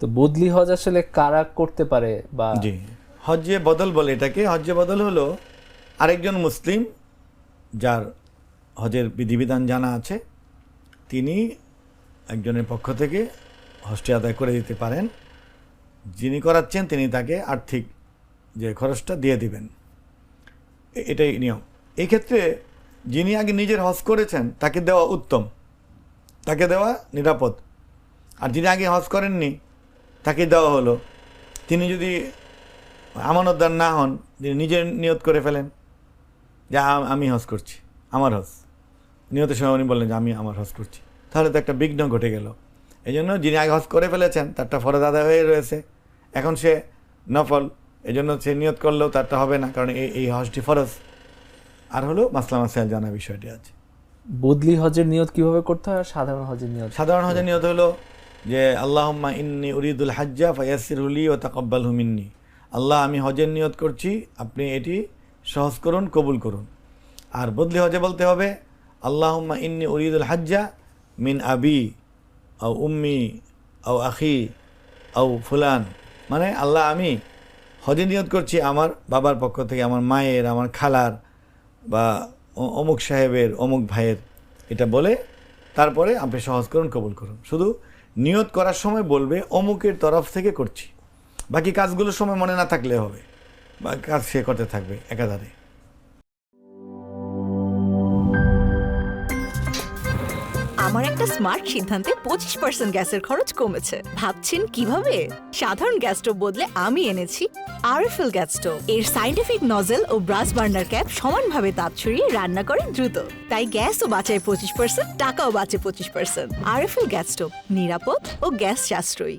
তো বদলি হজ আসলে কারা করতে পারে বা জি, হজ্জে বদল বলে এটাকে। হজ্জে বদল হলো আরেকজন মুসলিম যার হজের বিধিবিধান জানা আছে, তিনি একজনের পক্ষ থেকে হজটি আদায় করে দিতে পারেন। যিনি করাচ্ছেন তিনি তাকে আর্থিক যে খরচটা দিয়ে দিবেন, এটাই নিয়ম। এই ক্ষেত্রে যিনি আগে নিজের হজ করেছেন তাকে দেওয়া উত্তম, তাকে দেওয়া নিরাপদ। আর যিনি আগে হজ করেননি তাকে দেওয়া হলো, তিনি যদি আমানতদার না হন, তিনি নিজের নিয়ত করে ফেলেন যে আমি হজ করছি, আমার হজ, নিয়তের সময় উনি বললেন যে আমি আমার হজ করছি, তাহলে তো একটা বিঘ্ন ঘটে গেল। এই জন্য যিনি আগে হজ করে ফেলেছেন তারটা ফরজ আদায় হয়ে রয়েছে, এখন সে নফল, এই জন্য সে নিয়ত করলেও তারটা হবে না, কারণ এই হজটি ফরজ। আর হলো মাসলা মাসাইল জানা বিষয়টি আছে। বদলি হজের নিয়ত কিভাবে করতে হয় আর সাধারণ হজের নিয়ত? সাধারণ হজের নিয়ত হলো যে আল্লাহুম্মা ইন্নী উরিদুল হাজ্জা ফায়াসসিরহু লি ওয়া তাকাব্বালহু মিন্নি, আল্লাহ আমি হজের নিয়ত করছি, আপনি এটি সহজ করুন, কবুল করুন। আর বদলি হজে বলতে হবে আল্লাহুম্মা ইন্নী উরিদুল হাজ্জা মিন আবি আও উম্মি আও আখি আও ফুলান, মানে আল্লাহ আমি হজে নিয়ত করছি আমার বাবার পক্ষ থেকে, আমার মায়ের, আমার খালার বা অমুক সাহেবের, অমুক ভাইয়ের, এটা বলে তারপরে আপনি সহজ করুন, কবুল করুন। শুধু নিয়ত করার সময় বলবে অমুকের তরফ থেকে করছি, বাকি কাজগুলোর সময় মনে না থাকলে হবে, বা কাজ সে করতে থাকবে একাধারে। আমার একটা স্মার্ট সিদ্ধান্তে 25% গ্যাসের খরচ কমেছে। ভাবছেন কিভাবে? সাধারণ গ্যাস স্টোভ বদলে আমি এনেছি আরএফএল গ্যাস স্টোভ। এর সাইন্টিফিক নজল ও ব্রাস বার্নার ক্যাপ সমানভাবে তাপ ছড়িয়ে রান্না করে দ্রুত, তাই গ্যাসও বাঁচায় 25%, টাকাও বাঁচে 25%। আরএফএল গ্যাস স্টোভ নিরাপদ ও গ্যাস সাশ্রয়ী।